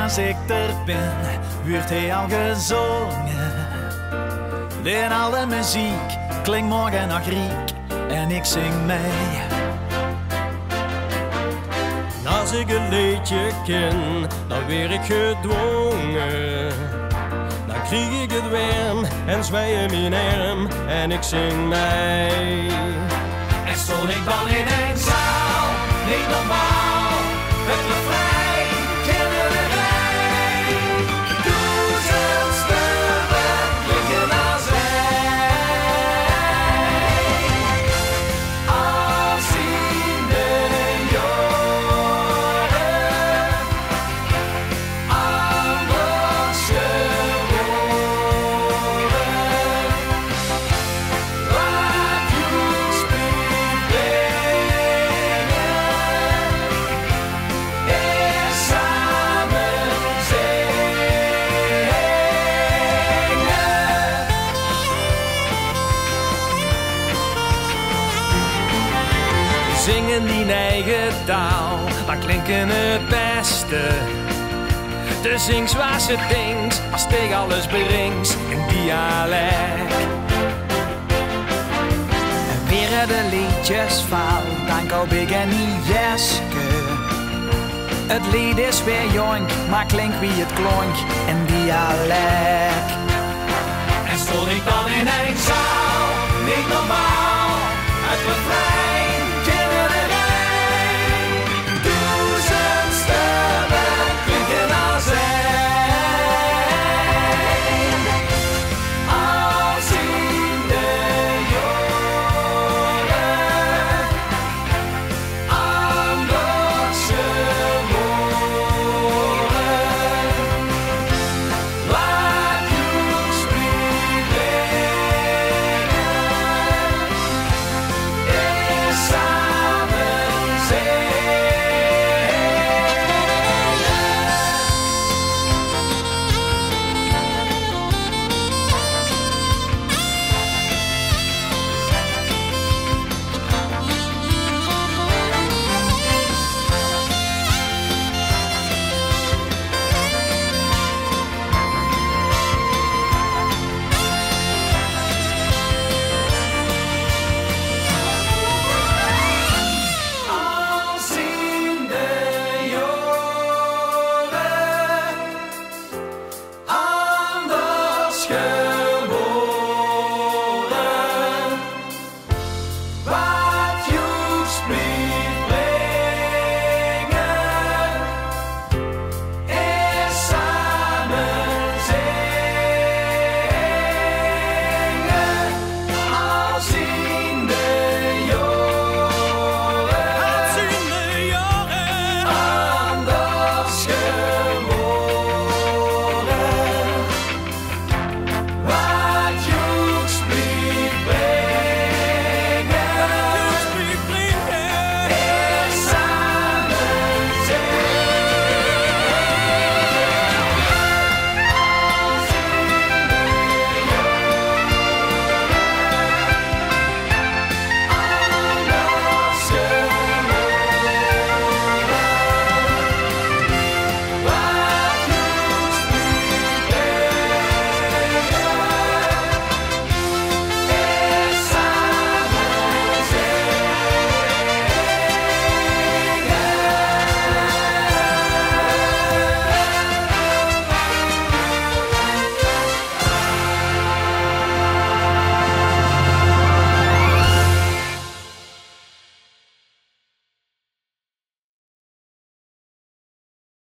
als ik er ben, wordt hij al gezongen. En al de muziek klinkt morgen nog riek en ik zing mee. Als ik een liedje ken, dan weer ik gedwongen. Dan krieg ik het warm en zwij in mijn arm en ik zing mee. En stond ik dan in een zaal, niet normaal, het refrein kennen wij. Duizend stemmen liggen als één. Als in de jaren, anders geboren. Laat je spier is samen Zingen die eigen taal, dan klinken het beste. De zing zoals het dings, als tegen alles berings in dialect. En weer de liedjes valt, dan koop ik en Jeske. Het lied is weer jong, maar klinkt wie het klonk in dialect. En stond ik dan in een zaal, niet normaal, het refrein.